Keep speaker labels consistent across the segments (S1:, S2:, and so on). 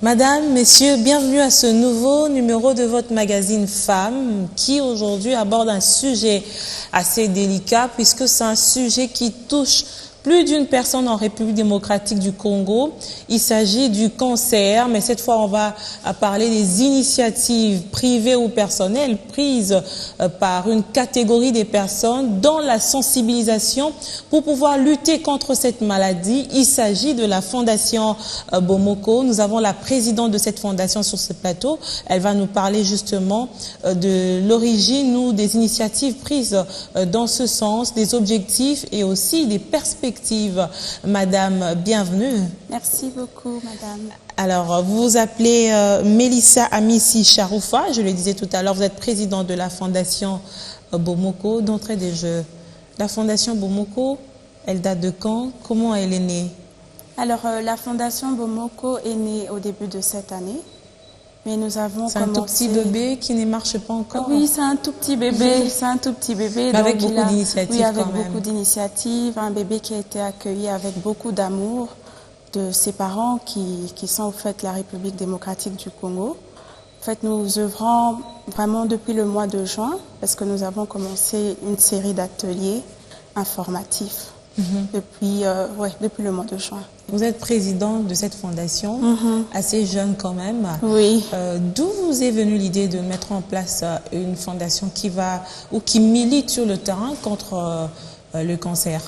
S1: Madame, messieurs, bienvenue à ce nouveau numéro de votre magazine Femmes qui aujourd'hui aborde un sujet assez délicat puisque c'est un sujet qui touche plus d'une personne en République démocratique du Congo. Il s'agit du cancer, mais cette fois on va parler des initiatives privées ou personnelles prises par une catégorie des personnes dans la sensibilisation pour pouvoir lutter contre cette maladie. Il s'agit de la Fondation Bomoko. Nous avons la présidente de cette fondation sur ce plateau. Elle va nous parler justement de l'origine ou des initiatives prises dans ce sens, des objectifs et aussi des perspectives. Madame, bienvenue.
S2: Merci beaucoup, madame.
S1: Alors, vous vous appelez Mélissa Amissi Charoufa, je le disais tout à l'heure, vous êtes présidente de la Fondation Bomoko. D'entrée de jeu, la Fondation Bomoko, elle date de quand? Comment elle est née?
S2: Alors, la Fondation Bomoko est née au début de cette année. Mais nous avons
S1: commencé... C'est un tout petit bébé qui ne marche pas encore?
S2: Oui, c'est un tout petit bébé. C'est un tout petit bébé.
S1: Mais avec beaucoup d'initiatives.
S2: Oui, avec beaucoup d'initiatives. Un bébé qui a été accueilli avec beaucoup d'amour de ses parents qui sont au fait la République démocratique du Congo. En fait, nous œuvrons vraiment depuis le mois de juin parce que nous avons commencé une série d'ateliers informatifs. Depuis le mois de juin.
S1: Vous êtes présidente de cette fondation, assez jeune quand même.
S2: Oui.
S1: D'où vous est venue l'idée de mettre en place une fondation qui milite sur le terrain contre le cancer?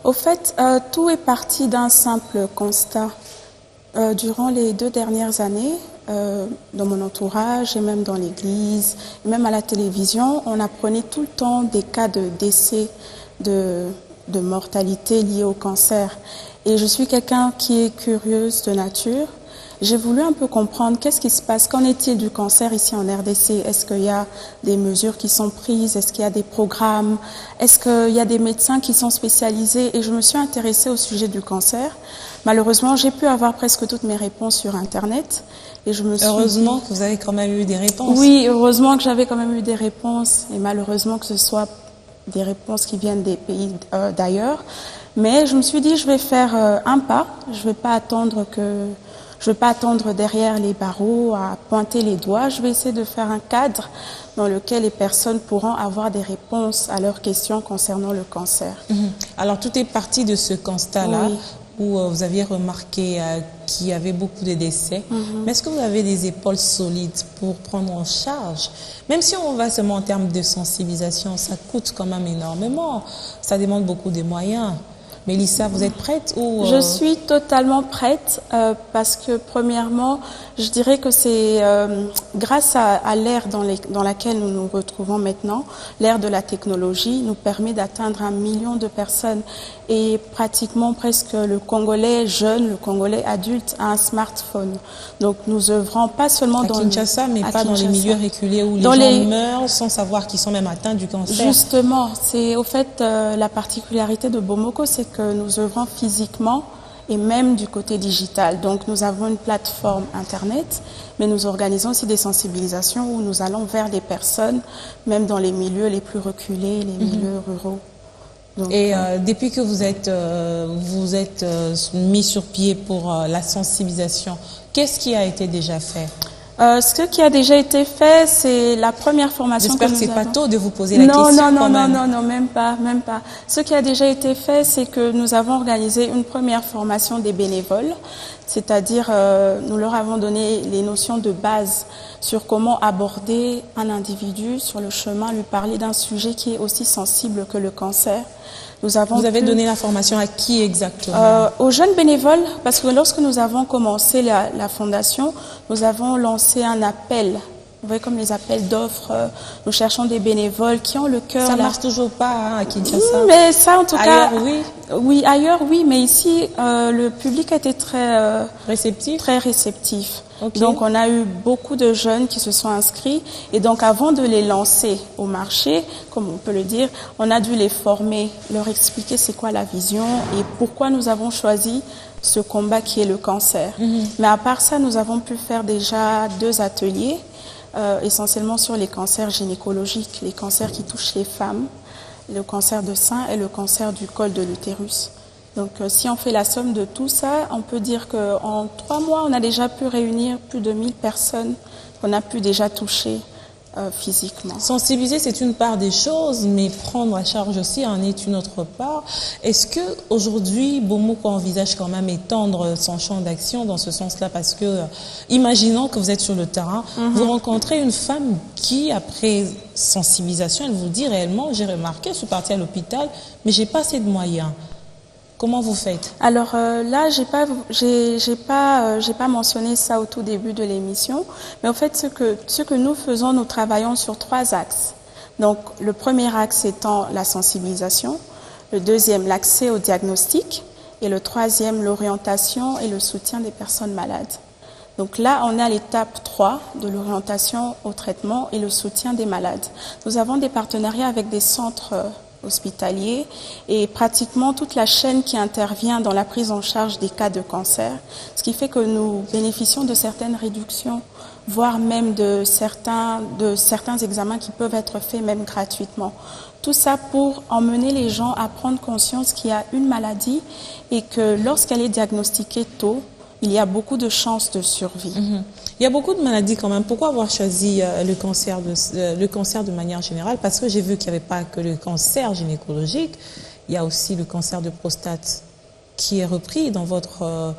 S2: Au fait, tout est parti d'un simple constat. Durant les 2 dernières années, dans mon entourage et même dans l'église, et même à la télévision, on apprenait tout le temps des cas de décès de mortalité liée au cancer. Et je suis quelqu'un qui est curieuse de nature. J'ai voulu un peu comprendre qu'est-ce qui se passe. Qu'en est-il du cancer ici en RDC? Est-ce qu'il y a des mesures qui sont prises? Est-ce qu'il y a des programmes? Est-ce qu'il y a des médecins qui sont spécialisés? Et je me suis intéressée au sujet du cancer. Malheureusement, j'ai pu avoir presque toutes mes réponses sur Internet. Et je me suis
S1: heureusement que vous avez quand même eu des réponses.
S2: Oui, heureusement que j'avais quand même eu des réponses. Et malheureusement que ce soit des réponses qui viennent des pays d'ailleurs. Mais je me suis dit, je vais faire un pas. Je ne vais pas attendre derrière les barreaux à pointer les doigts. Je vais essayer de faire un cadre dans lequel les personnes pourront avoir des réponses à leurs questions concernant le cancer.
S1: Alors, tout est parti de ce constat-là.
S2: Oui.
S1: Où vous aviez remarqué qu'il y avait beaucoup de décès. Mais est-ce que vous avez des épaules solides pour prendre en charge? Même si on va seulement en termes de sensibilisation, ça coûte quand même énormément. Ça demande beaucoup de moyens. Mélissa, vous êtes prête ou
S2: Je suis totalement prête parce que premièrement, je dirais que c'est grâce à l'ère dans laquelle nous nous retrouvons maintenant, l'ère de la technologie nous permet d'atteindre 1 million de personnes et pratiquement presque le Congolais jeune, le Congolais adulte a un smartphone. Donc nous œuvrons pas seulement dans
S1: Kinshasa, mais pas dans les milieux reculés où les gens meurent sans savoir qu'ils sont même atteints du cancer.
S2: Justement, c'est au fait la particularité de Bomoko, c'est que nous œuvrons physiquement et même du côté digital. Donc nous avons une plateforme Internet, mais nous organisons aussi des sensibilisations où nous allons vers des personnes, même dans les milieux les plus reculés, les milieux ruraux. Donc,
S1: et depuis que vous êtes mis sur pied pour la sensibilisation, qu'est-ce qui a été déjà fait?
S2: Ce qui a déjà été fait, c'est la première formation que nous avons.
S1: J'espère que c'est pas tôt de vous poser la question.
S2: Non, même pas. Ce qui a déjà été fait, c'est que nous avons organisé une première formation des bénévoles, c'est-à-dire nous leur avons donné les notions de base sur comment aborder un individu sur le chemin, lui parler d'un sujet qui est aussi sensible que le cancer. Vous avez
S1: donné la formation à qui exactement?
S2: Aux jeunes bénévoles, parce que lorsque nous avons commencé la fondation, nous avons lancé un appel. Vous voyez, comme les appels d'offres, nous cherchons des bénévoles qui ont le cœur...
S1: Ça ne marche toujours pas à Kinshasa.
S2: Mais ça, en tout cas...
S1: Ailleurs, oui.
S2: Oui, ailleurs, oui, mais ici, le public a été très réceptif.
S1: Okay.
S2: Donc, on a eu beaucoup de jeunes qui se sont inscrits. Et donc, avant de les lancer au marché, comme on peut le dire, on a dû les former, leur expliquer c'est quoi la vision et pourquoi nous avons choisi ce combat qui est le cancer. Mais à part ça, nous avons pu faire déjà 2 ateliers, essentiellement sur les cancers gynécologiques, les cancers qui touchent les femmes, le cancer de sein et le cancer du col de l'utérus. Donc, si on fait la somme de tout ça, on peut dire qu'en 3 mois, on a déjà pu réunir plus de 1000 personnes qu'on a pu déjà toucher physiquement.
S1: Sensibiliser, c'est une part des choses, mais prendre à charge aussi en est une autre part. Est-ce que aujourd'hui, Bomoko envisage quand même étendre son champ d'action dans ce sens-là? Parce que, imaginons que vous êtes sur le terrain, vous rencontrez une femme qui, après sensibilisation, elle vous dit réellement, j'ai remarqué, je suis partie à l'hôpital, mais j'ai pas assez de moyens. Comment vous faites?
S2: Alors là, j'ai pas mentionné ça au tout début de l'émission, mais en fait, ce que nous faisons, nous travaillons sur 3 axes. Donc, le premier axe étant la sensibilisation, le deuxième, l'accès au diagnostic, et le troisième, l'orientation et le soutien des personnes malades. Donc là, on est à l'étape 3 de l'orientation au traitement et le soutien des malades. Nous avons des partenariats avec des centres hospitaliers et pratiquement toute la chaîne qui intervient dans la prise en charge des cas de cancer, ce qui fait que nous bénéficions de certaines réductions, voire même de certains examens qui peuvent être faits même gratuitement. Tout ça pour emmener les gens à prendre conscience qu'il y a une maladie et que lorsqu'elle est diagnostiquée tôt, il y a beaucoup de chances de survie.
S1: Il y a beaucoup de maladies quand même. Pourquoi avoir choisi le cancer de manière générale? Parce que j'ai vu qu'il n'y avait pas que le cancer gynécologique, il y a aussi le cancer de prostate qui est repris dans votre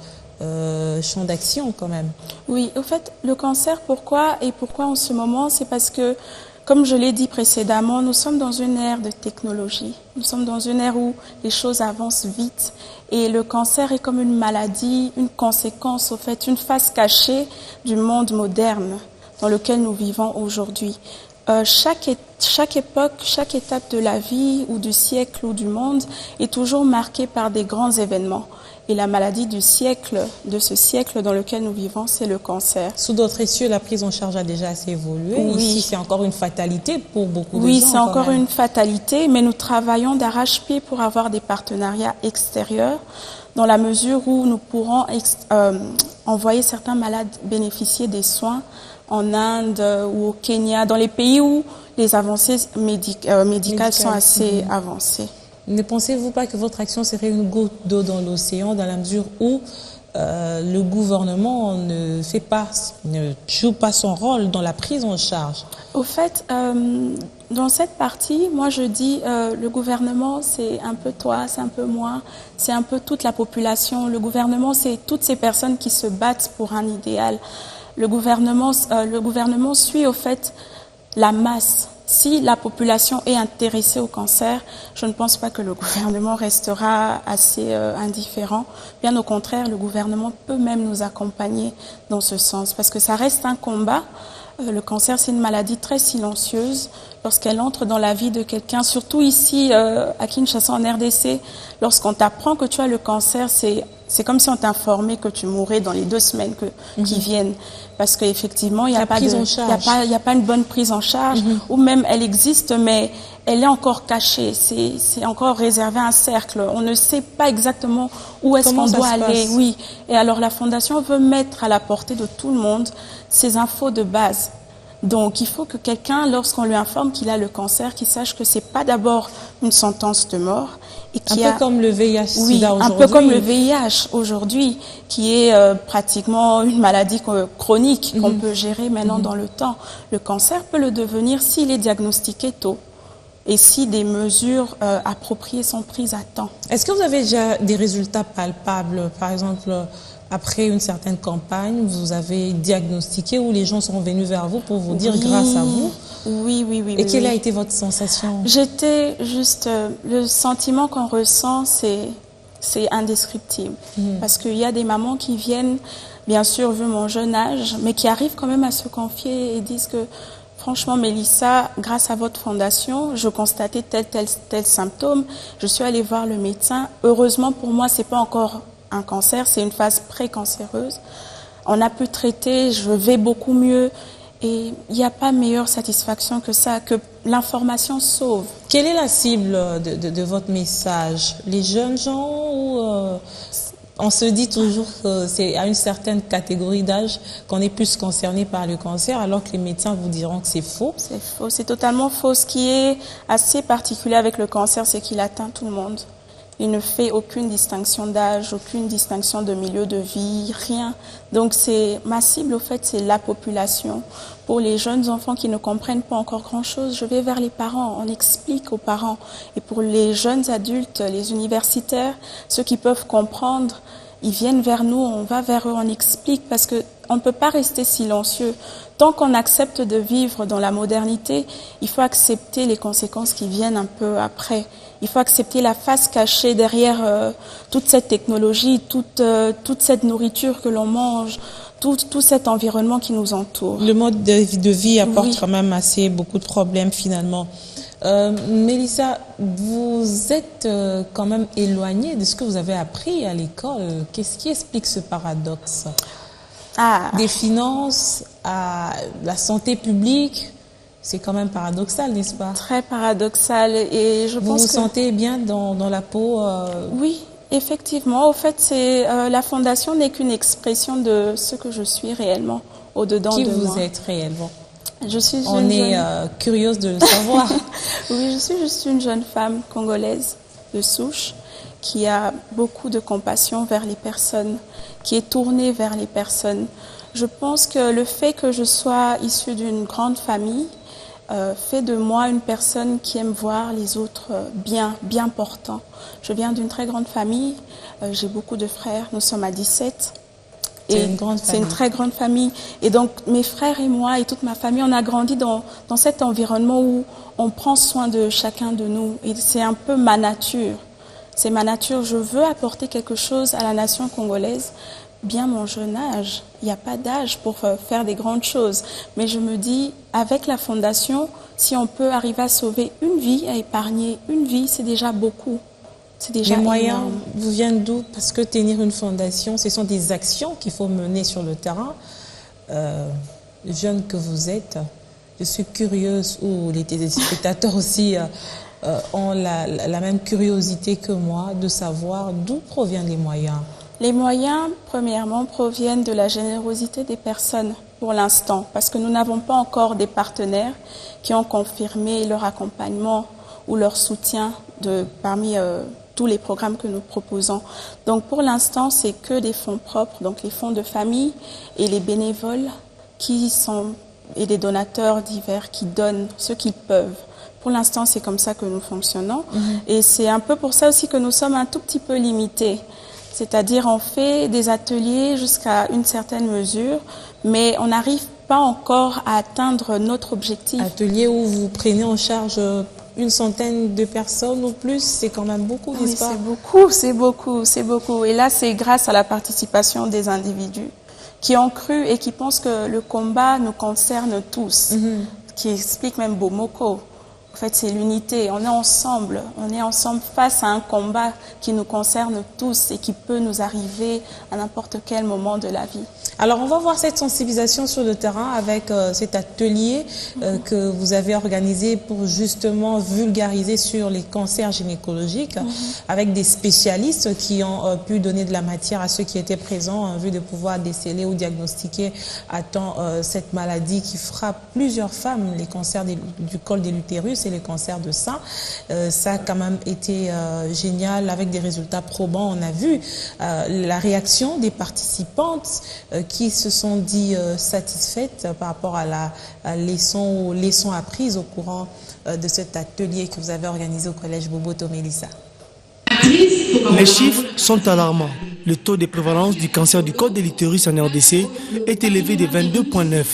S1: champ d'action quand même.
S2: Oui, au fait, le cancer, pourquoi en ce moment, c'est parce que, comme je l'ai dit précédemment, nous sommes dans une ère de technologie. Nous sommes dans une ère où les choses avancent vite et le cancer est comme une maladie, une conséquence, au fait, une face cachée du monde moderne dans lequel nous vivons aujourd'hui. Chaque époque, chaque étape de la vie ou du siècle ou du monde est toujours marquée par des grands événements. Et la maladie du siècle, de ce siècle dans lequel nous vivons, c'est le cancer.
S1: Sous d'autres cieux, la prise en charge a déjà assez évolué.
S2: Oui.
S1: Ici, c'est encore une fatalité pour beaucoup de gens.
S2: Oui, c'est encore une fatalité, mais nous travaillons d'arrache-pied pour avoir des partenariats extérieurs dans la mesure où nous pourrons envoyer certains malades bénéficier des soins en Inde ou au Kenya, dans les pays où les avancées médicales sont assez avancées.
S1: Ne pensez-vous pas que votre action serait une goutte d'eau dans l'océan dans la mesure où le gouvernement ne joue pas son rôle dans la prise en charge?
S2: Au fait, dans cette partie, moi je dis le gouvernement c'est un peu toi, c'est un peu moi, c'est un peu toute la population. Le gouvernement c'est toutes ces personnes qui se battent pour un idéal. Le gouvernement suit au fait la masse. Si la population est intéressée au cancer, je ne pense pas que le gouvernement restera assez indifférent. Bien au contraire, le gouvernement peut même nous accompagner dans ce sens, parce que ça reste un combat. Le cancer, c'est une maladie très silencieuse. Lorsqu'elle entre dans la vie de quelqu'un, surtout ici à Kinshasa, en RDC, lorsqu'on t'apprend que tu as le cancer, c'est comme si on t'informait que tu mourrais dans les 2 semaines qui viennent. Parce qu'effectivement, il n'y a pas une bonne prise en charge, ou même elle existe, mais elle est encore cachée. C'est encore réservé à un cercle. On ne sait pas exactement où est-ce qu'on doit aller. Oui. Et alors la Fondation veut mettre à la portée de tout le monde ces infos de base. Donc, il faut que quelqu'un, lorsqu'on lui informe qu'il a le cancer, qu'il sache que c'est pas d'abord une sentence de mort. Et
S1: un peu comme le VIH-Sida
S2: aujourd'hui.
S1: Oui,
S2: un peu comme le VIH aujourd'hui, qui est pratiquement une maladie chronique qu'on peut gérer maintenant dans le temps. Le cancer peut le devenir s'il est diagnostiqué tôt et si des mesures appropriées sont prises à temps.
S1: Est-ce que vous avez déjà des résultats palpables, par exemple après une certaine campagne, vous avez diagnostiqué ou les gens sont venus vers vous pour vous dire grâce à vous?
S2: Oui.
S1: Et quelle a été votre sensation?
S2: J'étais juste... le sentiment qu'on ressent, c'est indescriptible. Parce qu'il y a des mamans qui viennent, bien sûr, vu mon jeune âge, mais qui arrivent quand même à se confier et disent que, franchement, Mélissa, grâce à votre fondation, je constatais tel symptôme. Je suis allée voir le médecin. Heureusement, pour moi, c'est pas encore un cancer, c'est une phase pré-cancéreuse. On a pu traiter, je vais beaucoup mieux. Et il n'y a pas meilleure satisfaction que ça, que l'information sauve.
S1: Quelle est la cible de votre message? Les jeunes gens ou on se dit toujours que c'est à une certaine catégorie d'âge qu'on est plus concerné par le cancer, alors que les médecins vous diront que c'est faux?
S2: C'est faux, c'est totalement faux. Ce qui est assez particulier avec le cancer, c'est qu'il atteint tout le monde. Il ne fait aucune distinction d'âge, aucune distinction de milieu de vie, rien. Donc ma cible, au fait, c'est la population. Pour les jeunes enfants qui ne comprennent pas encore grand-chose, je vais vers les parents, on explique aux parents. Et pour les jeunes adultes, les universitaires, ceux qui peuvent comprendre, ils viennent vers nous, on va vers eux, on explique, parce qu'on ne peut pas rester silencieux. Tant qu'on accepte de vivre dans la modernité, il faut accepter les conséquences qui viennent un peu après. Il faut accepter la face cachée derrière toute cette technologie, toute cette nourriture que l'on mange, tout cet environnement qui nous entoure.
S1: Le mode de vie apporte quand même beaucoup de problèmes finalement. Mélissa, vous êtes quand même éloignée de ce que vous avez appris à l'école. Qu'est-ce qui explique ce paradoxe? Des finances à la santé publique, c'est quand même paradoxal, n'est-ce pas?
S2: Très paradoxal. Et je pense
S1: vous vous sentez bien dans la peau
S2: Oui, effectivement. Au fait, la fondation n'est qu'une expression de ce que je suis réellement, au-dedans de moi.
S1: Qui vous êtes réellement?
S2: Je suis
S1: On est curieuse de le savoir.
S2: Oui, je suis juste une jeune femme congolaise de souche qui a beaucoup de compassion vers les personnes, qui est tournée vers les personnes. Je pense que le fait que je sois issue d'une grande famille fait de moi une personne qui aime voir les autres bien portants. Je viens d'une très grande famille, j'ai beaucoup de frères, nous sommes à 17.
S1: C'est une grande famille.
S2: C'est une très grande famille. Et donc, mes frères et moi et toute ma famille, on a grandi dans cet environnement où on prend soin de chacun de nous. Et c'est un peu ma nature. C'est ma nature. Je veux apporter quelque chose à la nation congolaise. Bien mon jeune âge, il n'y a pas d'âge pour faire des grandes choses. Mais je me dis, avec la fondation, si on peut arriver à sauver une vie, à épargner une vie, c'est déjà beaucoup.
S1: Les moyens vous viennent d'où? Parce que tenir une fondation, ce sont des actions qu'il faut mener sur le terrain. Jeune que vous êtes, je suis curieuse, ou les téléspectateurs aussi ont la même curiosité que moi de savoir d'où proviennent les moyens.
S2: Les moyens, premièrement, proviennent de la générosité des personnes pour l'instant, parce que nous n'avons pas encore des partenaires qui ont confirmé leur accompagnement ou leur soutien parmi tous les programmes que nous proposons. Donc pour l'instant, c'est que des fonds propres, donc les fonds de famille et les bénévoles et des donateurs divers qui donnent ce qu'ils peuvent. Pour l'instant, c'est comme ça que nous fonctionnons. Et c'est un peu pour ça aussi que nous sommes un tout petit peu limités. C'est-à-dire, on fait des ateliers jusqu'à une certaine mesure, mais on n'arrive pas encore à atteindre notre objectif.
S1: Ateliers où vous prenez en charge une centaine de personnes ou plus, c'est quand même beaucoup, n'est-ce pas?
S2: C'est beaucoup. Et là, c'est grâce à la participation des individus qui ont cru et qui pensent que le combat nous concerne tous, qui explique même Bomoko. En fait, c'est l'unité. On est ensemble face à un combat qui nous concerne tous et qui peut nous arriver à n'importe quel moment de la vie.
S1: Alors, on va voir cette sensibilisation sur le terrain avec cet atelier que vous avez organisé pour justement vulgariser sur les cancers gynécologiques avec des spécialistes qui ont pu donner de la matière à ceux qui étaient présents en vue de pouvoir déceler ou diagnostiquer à temps cette maladie qui frappe plusieurs femmes, les cancers du col de l'utérus et les cancers de sein. Ça a quand même été génial avec des résultats probants. On a vu la réaction des participantes qui se sont dit satisfaites par rapport à la leçon apprise au courant de cet atelier que vous avez organisé au collège Boboto. Mélissa.
S3: Les chiffres sont alarmants. Le taux de prévalence du cancer du col de l'utérus en RDC est élevé de 22,9.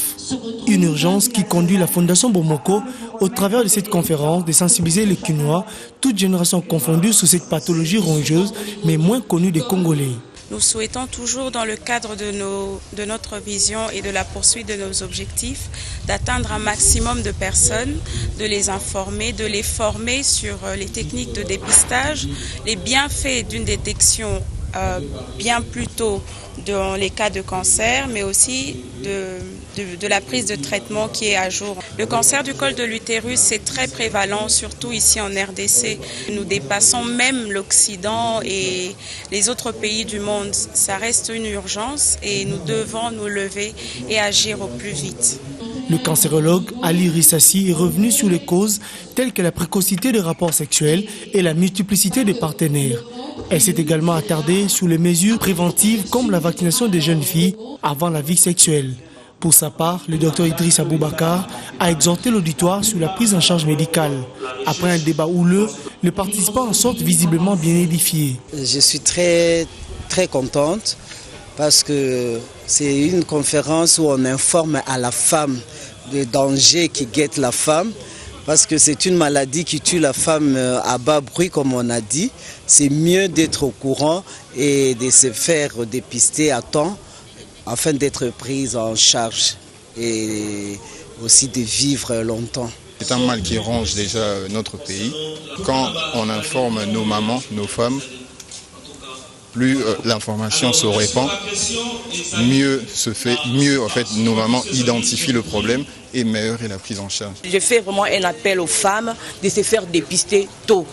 S3: Une urgence qui conduit la Fondation Bomoko, au travers de cette conférence, de sensibiliser les Kinois, toutes générations confondues, sous cette pathologie rongeuse, mais moins connue des Congolais.
S2: Nous souhaitons toujours, dans le cadre de notre vision et de la poursuite de nos objectifs, d'atteindre un maximum de personnes, de les informer, de les former sur les techniques de dépistage, les bienfaits d'une détection bien plus tôt dans les cas de cancer, mais aussi de la prise de traitement qui est à jour. Le cancer du col de l'utérus, c'est très prévalent, surtout ici en RDC. Nous dépassons même l'Occident et les autres pays du monde. Ça reste une urgence et nous devons nous lever et agir au plus vite.
S3: Le cancérologue Ali Rissassi est revenu sur les causes telles que la précocité des rapports sexuels et la multiplicité des partenaires. Elle s'est également attardée sur les mesures préventives comme la vaccination des jeunes filles avant la vie sexuelle. Pour sa part, le docteur Idriss Aboubakar a exhorté l'auditoire sur la prise en charge médicale. Après un débat houleux, les participants en sortent visiblement bien édifiés.
S4: Je suis très contente parce que c'est une conférence où on informe à la femme des dangers qui guettent la femme. Parce que c'est une maladie qui tue la femme à bas bruit, comme on a dit. C'est mieux d'être au courant et de se faire dépister à temps afin d'être prise en charge et aussi de vivre longtemps.
S5: C'est un mal qui ronge déjà notre pays. Quand on informe nos mamans, nos femmes, plus l'information se répand, mieux en fait nos mamans identifient le problème et meilleure est la prise en charge.
S6: Je fais vraiment un appel aux femmes de se faire dépister tôt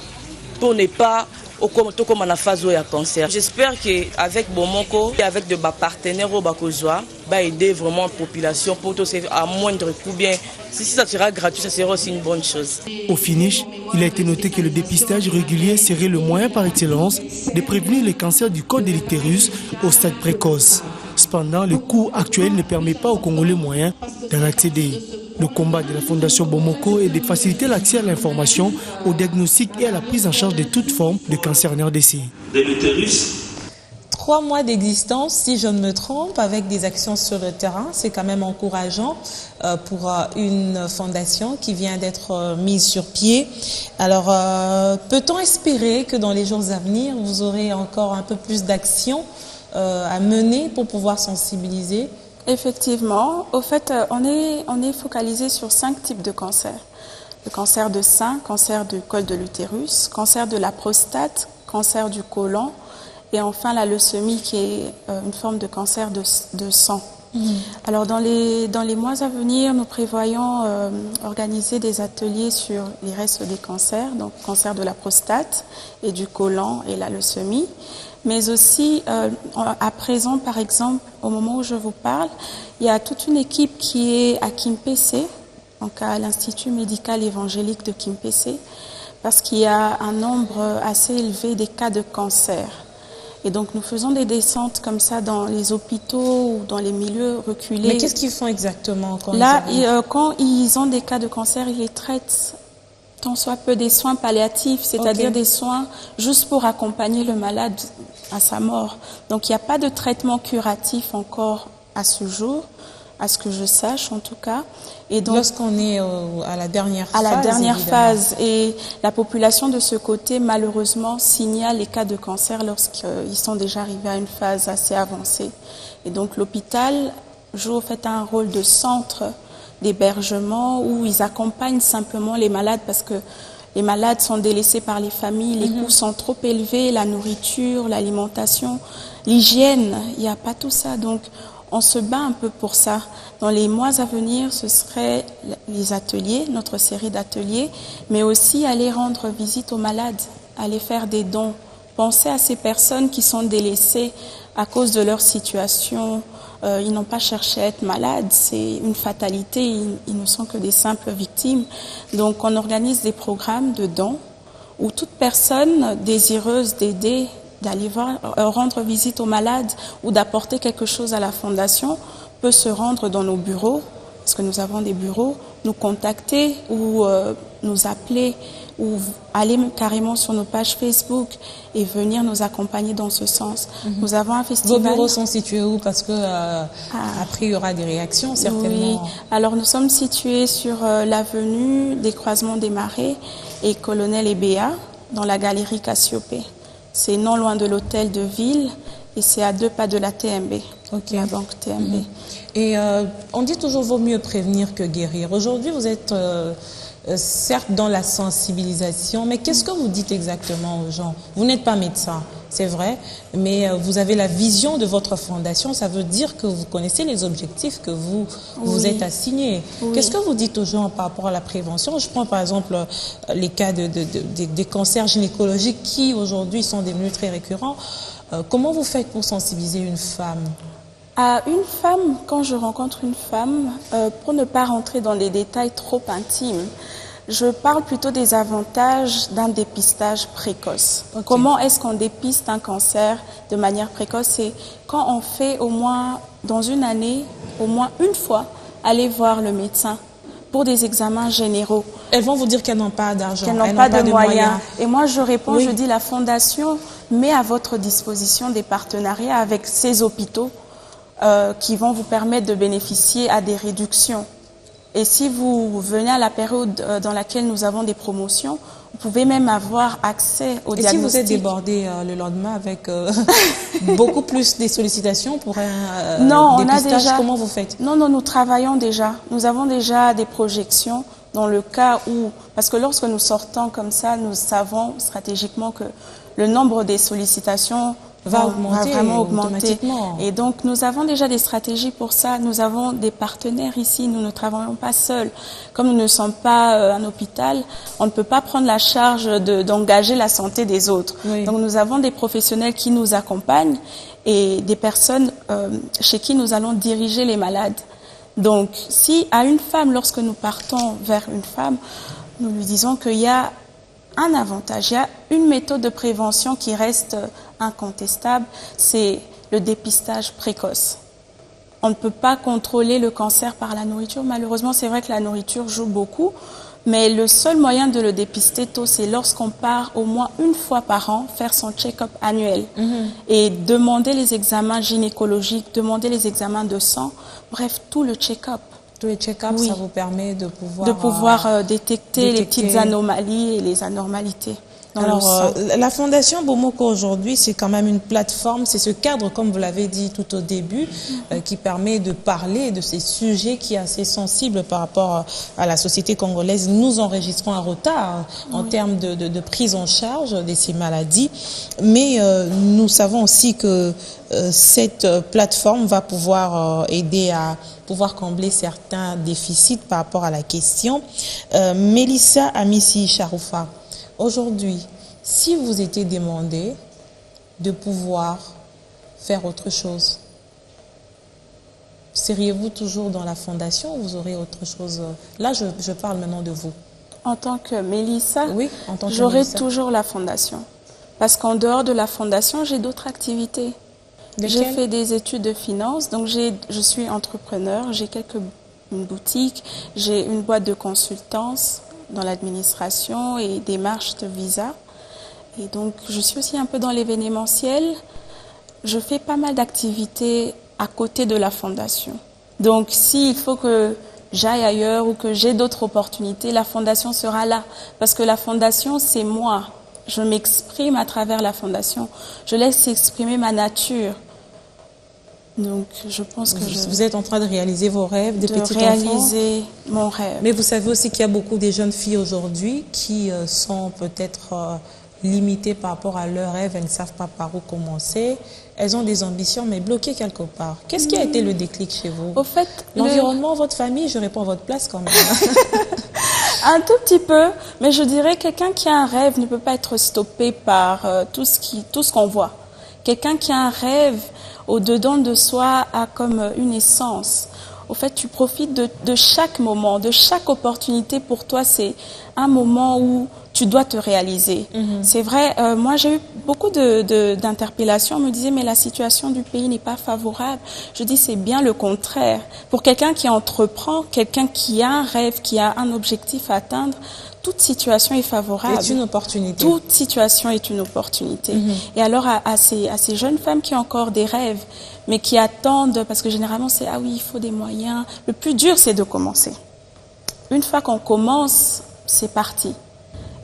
S6: pour ne pas comme en phase où il y a cancer. J'espère qu'avec Bomoko et avec de partenaires au Bakozwa, va aider vraiment la population pour tout à moindre coût. Bien, si ça sera gratuit, ça sera aussi une bonne chose.
S3: Au finish, il a été noté que le dépistage régulier serait le moyen par excellence de prévenir les cancers du col de l'utérus au stade précoce. Cependant, le coût actuel ne permet pas aux Congolais moyens d'en accéder. Le combat de la Fondation Bomoko est de faciliter l'accès à l'information, au diagnostic et à la prise en charge de toute forme de cancer en RDC.
S1: 3 mois d'existence, si je ne me trompe, avec des actions sur le terrain, c'est quand même encourageant pour une fondation qui vient d'être mise sur pied. Alors, peut-on espérer que dans les jours à venir, vous aurez encore un peu plus d'actions à mener pour pouvoir sensibiliser?
S2: Effectivement. Au fait, on est focalisé sur 5 types de cancers. Le cancer de sein, cancer du col de l'utérus, cancer de la prostate, cancer du côlon et enfin la leucémie qui est une forme de cancer de sang. Alors dans les mois à venir, nous prévoyons organiser des ateliers sur les restes des cancers, donc cancer de la prostate et du côlon et la leucémie. Mais aussi, à présent, par exemple, au moment où je vous parle, il y a toute une équipe qui est à Kimpese, donc à l'Institut médical évangélique de Kimpese, parce qu'il y a un nombre assez élevé des cas de cancer. Et donc, nous faisons des descentes comme ça dans les hôpitaux ou dans les milieux reculés.
S1: Mais qu'est-ce qu'ils font exactement quand
S2: quand ils ont des cas de cancer, ils les traitent tant soit peu des soins palliatifs, c'est-à-dire des soins juste pour accompagner le malade à sa mort. Donc il n'y a pas de traitement curatif encore à ce jour, à ce que je sache en tout cas. Et donc,
S1: lorsqu'on est à la dernière phase.
S2: À la dernière phase. Et la population de ce côté, malheureusement, signale les cas de cancer lorsqu'ils sont déjà arrivés à une phase assez avancée. Et donc l'hôpital joue au fait un rôle de centre d'hébergement où ils accompagnent simplement les malades parce que les malades sont délaissés par les familles, les coûts sont trop élevés, la nourriture, l'alimentation, l'hygiène, il n'y a pas tout ça. Donc on se bat un peu pour ça. Dans les mois à venir, ce serait les ateliers, notre série d'ateliers, mais aussi aller rendre visite aux malades, aller faire des dons. Penser à ces personnes qui sont délaissées à cause de leur situation. Ils n'ont pas cherché à être malades, c'est une fatalité, ils ne sont que des simples victimes. Donc on organise des programmes de dons où toute personne désireuse d'aider, d'aller rendre visite aux malades ou d'apporter quelque chose à la fondation peut se rendre dans nos bureaux, parce que nous avons des bureaux, nous contacter ou nous appeler ou aller carrément sur nos pages Facebook et venir nous accompagner dans ce sens. Nous avons un festival.
S1: Vos bureaux sont situés où? Parce que après il y aura des réactions certainement.
S2: Oui. Alors nous sommes situés sur l'avenue des Croisements des Marais et Colonel Ebea dans la galerie Cassiopée. C'est non loin de l'hôtel de ville et c'est à 2 pas de la TMB, la banque TMB.
S1: Et on dit toujours vaut mieux prévenir que guérir. Aujourd'hui vous êtes certes dans la sensibilisation, mais qu'est-ce que vous dites exactement aux gens? Vous n'êtes pas médecin, c'est vrai, mais vous avez la vision de votre fondation, ça veut dire que vous connaissez les objectifs que vous êtes assignés. Qu'est-ce que vous dites aux gens par rapport à la prévention? Je prends par exemple les cas des cancers gynécologiques qui aujourd'hui sont devenus très récurrents. Comment vous faites pour sensibiliser une femme?
S2: À une femme, quand je rencontre une femme, pour ne pas rentrer dans des détails trop intimes, je parle plutôt des avantages d'un dépistage précoce. Okay. Comment est-ce qu'on dépiste un cancer de manière précoce? C'est quand on fait au moins, dans une année, au moins une fois, aller voir le médecin pour des examens généraux.
S1: Elles vont vous dire qu'elles n'ont pas d'argent,
S2: qu'elles n'ont pas de moyens. Et moi, je réponds, je dis, la Fondation met à votre disposition des partenariats avec ces hôpitaux qui vont vous permettre de bénéficier à des réductions. Et si vous venez à la période dans laquelle nous avons des promotions, vous pouvez même avoir accès au diagnostic.
S1: Et si vous êtes débordé le lendemain avec beaucoup plus de sollicitations pour un dépistage, comment vous faites?
S2: Non, nous travaillons déjà. Nous avons déjà des projections dans le cas où... Parce que lorsque nous sortons comme ça, nous savons stratégiquement que le nombre des sollicitations va vraiment augmenter. Et donc, nous avons déjà des stratégies pour ça. Nous avons des partenaires ici. Nous ne travaillons pas seuls. Comme nous ne sommes pas un hôpital, on ne peut pas prendre la charge d'engager la santé des autres. Oui. Donc, nous avons des professionnels qui nous accompagnent et des personnes chez qui nous allons diriger les malades. Donc, si à une femme, lorsque nous partons vers une femme, nous lui disons qu'il y a un avantage, il y a une méthode de prévention qui reste incontestable, c'est le dépistage précoce. On ne peut pas contrôler le cancer par la nourriture. Malheureusement, c'est vrai que la nourriture joue beaucoup, mais le seul moyen de le dépister tôt, c'est lorsqu'on part au moins une fois par an faire son check-up annuel et demander les examens gynécologiques, demander les examens de sang, bref, tout le check-up.
S1: Tous les check-ups, ça vous permet de
S2: pouvoir détecter les petites anomalies et les anormalités.
S1: Alors, la Fondation Bomoko aujourd'hui, c'est quand même une plateforme, c'est ce cadre, comme vous l'avez dit tout au début, qui permet de parler de ces sujets qui sont assez sensibles par rapport à la société congolaise. Nous enregistrons un retard en termes de prise en charge de ces maladies, mais nous savons aussi que cette plateforme va pouvoir aider à pouvoir combler certains déficits par rapport à la question. Mélissa Amissi Charoufa, aujourd'hui, si vous étiez demandé de pouvoir faire autre chose, seriez-vous toujours dans la Fondation ou vous aurez autre chose? Là, je parle maintenant de vous.
S2: En tant que Mélissa,
S1: oui, en tant que
S2: j'aurai toujours la Fondation. Parce qu'en dehors de la Fondation, j'ai d'autres activités. J'ai fait des études de finance, donc je suis entrepreneur, j'ai quelques boutiques, j'ai une boîte de consultance dans l'administration et démarches de visa. Et donc, je suis aussi un peu dans l'événementiel. Je fais pas mal d'activités à côté de la Fondation. Donc, s'il faut que j'aille ailleurs ou que j'ai d'autres opportunités, la Fondation sera là. Parce que la Fondation, c'est moi. Je m'exprime à travers la Fondation. Je laisse exprimer ma nature. Donc, je pense que
S1: vous êtes en train de réaliser vos rêves de petits enfants.
S2: Réaliser mon rêve.
S1: Mais vous savez aussi qu'il y a beaucoup de jeunes filles aujourd'hui qui sont peut-être limitées par rapport à leurs rêves. Elles ne savent pas par où commencer. Elles ont des ambitions, mais bloquées quelque part. Qu'est-ce qui a été le déclic chez vous?
S2: Au fait,
S1: l'environnement, votre famille, je réponds à votre place quand même.
S2: Un tout petit peu, mais je dirais que quelqu'un qui a un rêve ne peut pas être stoppé par tout ce qu'on voit. Quelqu'un qui a un rêve au-dedans de soi a comme une essence. Au fait, tu profites de chaque moment, de chaque opportunité. Pour toi, c'est un moment où tu dois te réaliser. C'est vrai, moi j'ai eu beaucoup d'interpellations. On me disait, mais la situation du pays n'est pas favorable. Je dis, c'est bien le contraire. Pour quelqu'un qui entreprend, quelqu'un qui a un rêve, qui a un objectif à atteindre, toute situation est favorable.
S1: C'est une opportunité.
S2: Toute situation est une opportunité. Et alors, à ces jeunes femmes qui ont encore des rêves, mais qui attendent, parce que généralement, c'est « ah oui, il faut des moyens ». Le plus dur, c'est de commencer. Une fois qu'on commence, c'est parti.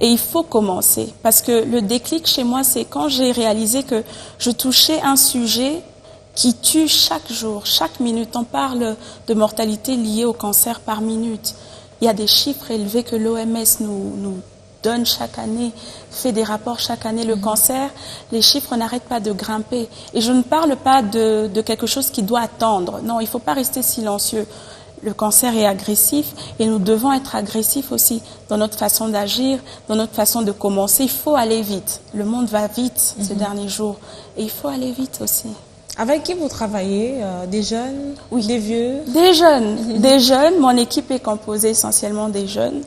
S2: Et il faut commencer. Parce que le déclic chez moi, c'est quand j'ai réalisé que je touchais un sujet qui tue chaque jour, chaque minute. On parle de mortalité liée au cancer par minute. Il y a des chiffres élevés que l'OMS nous donne chaque année, fait des rapports chaque année. Le cancer, les chiffres n'arrêtent pas de grimper. Et je ne parle pas de quelque chose qui doit attendre. Non, il ne faut pas rester silencieux. Le cancer est agressif et nous devons être agressifs aussi dans notre façon d'agir, dans notre façon de commencer. Il faut aller vite. Le monde va vite ces derniers jours et il faut aller vite aussi.
S1: Avec qui vous travaillez? Des jeunes?
S2: Oui.
S1: Des vieux?
S2: Des jeunes, des jeunes. Mon équipe est composée essentiellement des jeunes.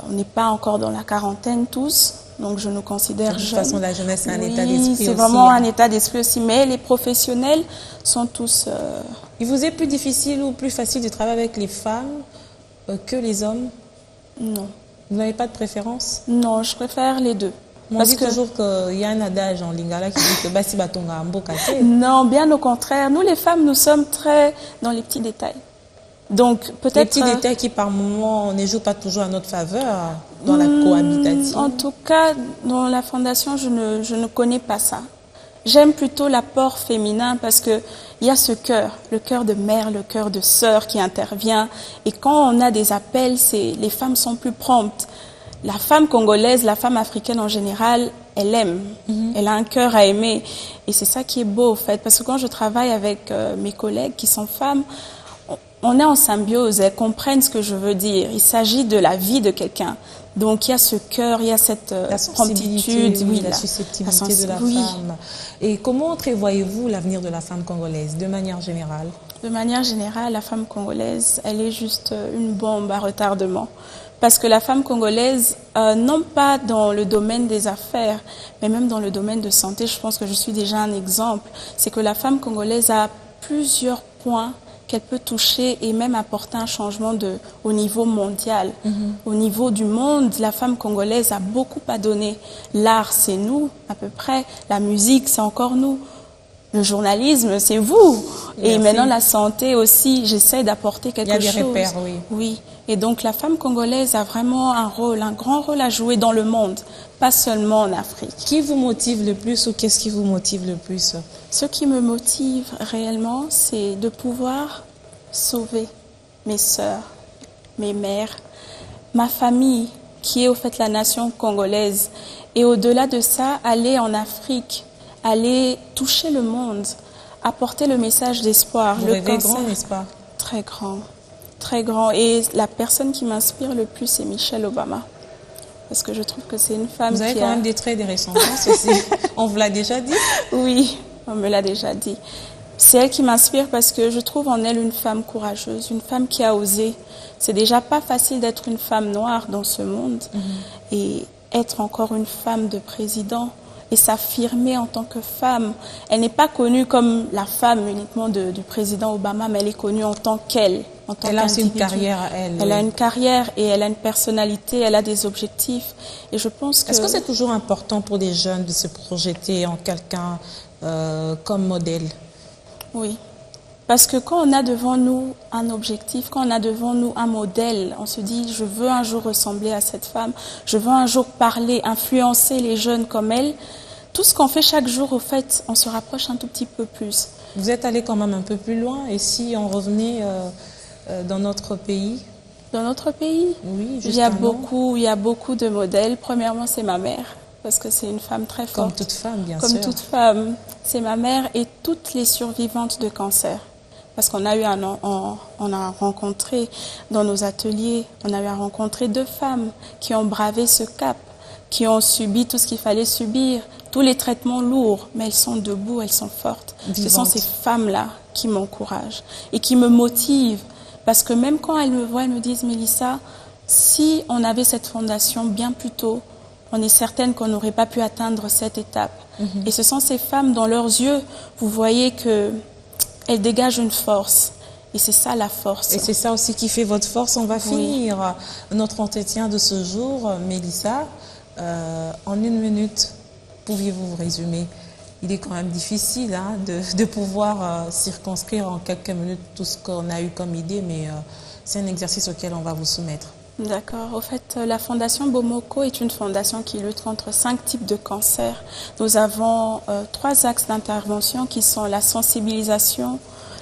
S2: On n'est pas encore dans la quarantaine tous, donc je nous considère jeunes.
S1: De toute façon, la jeunesse, c'est un état
S2: Oui,
S1: d'esprit
S2: c'est
S1: aussi.
S2: vraiment un état d'esprit aussi, mais les professionnels sont tous...
S1: Il vous est plus difficile ou plus facile de travailler avec les femmes que les hommes?
S2: Non.
S1: Vous n'avez pas de préférence?
S2: Non, je préfère les deux.
S1: On dit toujours qu'il y a un adage en lingala qui dit que basi batonga ambo kate.
S2: Non, bien au contraire. Nous, les femmes, nous sommes très dans les petits détails. Donc, peut-être...
S1: Les petits détails qui, par moments, ne jouent pas toujours à notre faveur dans la cohabitation.
S2: En tout cas, dans la fondation, je ne connais pas ça. J'aime plutôt l'apport féminin parce qu'il y a ce cœur, le cœur de mère, le cœur de sœur qui intervient. Et quand on a des appels, les femmes sont plus promptes. La femme congolaise, la femme africaine en général, elle aime. Elle a un cœur à aimer. Et c'est ça qui est beau, en fait. Parce que quand je travaille avec mes collègues qui sont femmes, on est en symbiose. Elles comprennent ce que je veux dire. Il s'agit de la vie de quelqu'un. Donc, il y a ce cœur, il y a cette promptitude.
S1: Oui, la susceptibilité de la femme. Et comment entrevoyez-vous l'avenir de la femme congolaise, de manière générale?
S2: De manière générale, la femme congolaise, elle est juste une bombe à retardement. Parce que la femme congolaise, non pas dans le domaine des affaires, mais même dans le domaine de santé, je pense que je suis déjà un exemple, c'est que la femme congolaise a plusieurs points qu'elle peut toucher et même apporter un changement au niveau mondial. Au niveau du monde, la femme congolaise a beaucoup à donner. L'art, c'est nous, à peu près. La musique, c'est encore nous. Le journalisme, c'est vous. Et maintenant, la santé aussi, j'essaie d'apporter quelque chose. Il y a des repères,
S1: oui.
S2: Oui. Et donc, la femme congolaise a vraiment un grand rôle à jouer dans le monde, pas seulement en Afrique.
S1: Qui vous motive le plus ou qu'est-ce qui vous motive le plus?
S2: Ce qui me motive réellement, c'est de pouvoir sauver mes sœurs, mes mères, ma famille, qui est au fait la nation congolaise. Et au-delà de ça, aller en Afrique, aller toucher le monde, apporter le message d'espoir.
S1: Vous rêvez grand, n'est-ce pas?
S2: Très grand, très grand. Et la personne qui m'inspire le plus, c'est Michelle Obama. Parce que je trouve que c'est une femme
S1: Vous avez quand même des traits de ressemblance aussi. On vous l'a déjà dit?
S2: Oui, on me l'a déjà dit. C'est elle qui m'inspire parce que je trouve en elle une femme courageuse, une femme qui a osé. C'est déjà pas facile d'être une femme noire dans ce monde. Et être encore une femme de président et s'affirmer en tant que femme. Elle n'est pas connue comme la femme uniquement du président Obama, mais elle est connue en tant qu'elle.
S1: Elle a aussi une carrière à elle.
S2: Elle a une carrière et elle a une personnalité, elle a des objectifs. Et je pense que...
S1: Est-ce que c'est toujours important pour des jeunes de se projeter en quelqu'un comme modèle?
S2: Oui. Parce que quand on a devant nous un objectif, quand on a devant nous un modèle, on se dit, je veux un jour ressembler à cette femme, je veux un jour parler, influencer les jeunes comme elle. Tout ce qu'on fait chaque jour, au fait, on se rapproche un tout petit peu plus.
S1: Vous êtes allé quand même un peu plus loin, et si on revenait dans notre pays?
S2: Dans notre pays?
S1: Oui,
S2: il y a beaucoup de modèles. Premièrement, c'est ma mère, parce que c'est une femme très forte.
S1: Comme toute femme, bien sûr.
S2: Comme toute femme. C'est ma mère et toutes les survivantes de cancer. Parce qu'on a on a rencontré dans nos ateliers, on a eu à rencontrer 2 femmes qui ont bravé ce cap, qui ont subi tout ce qu'il fallait subir, tous les traitements lourds, mais elles sont debout, elles sont fortes. Vivantes. Ce sont ces femmes-là qui m'encouragent et qui me motivent. Parce que même quand elles me voient, elles me disent, Mélissa, si on avait cette fondation bien plus tôt, on est certaine qu'on n'aurait pas pu atteindre cette étape. Et ce sont ces femmes, dans leurs yeux, vous voyez qu'elles dégagent une force. Et c'est ça la force.
S1: Et c'est ça aussi qui fait votre force. On va finir notre entretien de ce jour, Mélissa. En 1 minute, pouviez-vous vous résumer? Il est quand même difficile de pouvoir circonscrire en quelques minutes tout ce qu'on a eu comme idée, mais c'est un exercice auquel on va vous soumettre.
S2: D'accord. Au fait, la Fondation Bomoko est une fondation qui lutte contre 5 types de cancers. Nous avons 3 axes d'intervention qui sont la sensibilisation,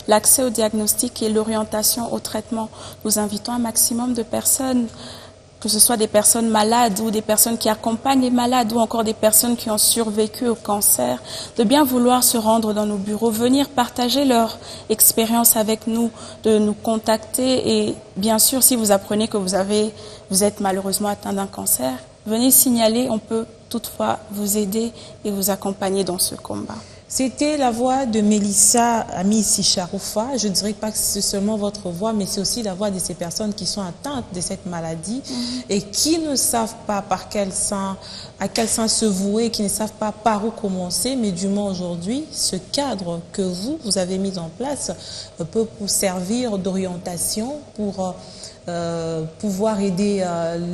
S2: l'accès au diagnostic et l'orientation au traitement. Nous invitons un maximum de personnes, que ce soit des personnes malades ou des personnes qui accompagnent les malades ou encore des personnes qui ont survécu au cancer, de bien vouloir se rendre dans nos bureaux, venir partager leur expérience avec nous, de nous contacter et bien sûr, si vous apprenez que vous êtes malheureusement atteint d'un cancer, venez signaler, on peut toutefois vous aider et vous accompagner dans ce combat.
S1: C'était la voix de Mélissa Amissi Charoufa. Je ne dirais pas que c'est seulement votre voix, mais c'est aussi la voix de ces personnes qui sont atteintes de cette maladie et qui ne savent pas à quel sens se vouer, qui ne savent pas par où commencer. Mais du moins aujourd'hui, ce cadre que vous avez mis en place peut vous servir d'orientation pour pouvoir aider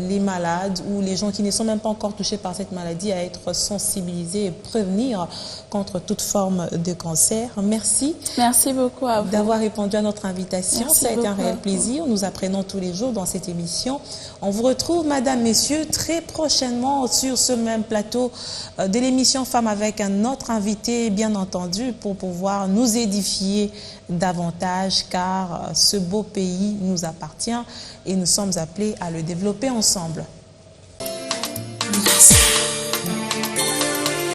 S1: les malades ou les gens qui ne sont même pas encore touchés par cette maladie à être sensibilisés et prévenir contre toute forme de cancer. Merci.
S2: Merci beaucoup à vous
S1: d'avoir répondu à notre invitation.
S2: Merci
S1: Ça a été un
S2: beaucoup
S1: réel plaisir. Nous apprenons tous les jours dans cette émission. On vous retrouve, madame, messieurs, très prochainement sur ce même plateau de l'émission Femmes avec un autre invité, bien entendu, pour pouvoir nous édifier davantage, car ce beau pays nous appartient et nous sommes appelés à le développer ensemble.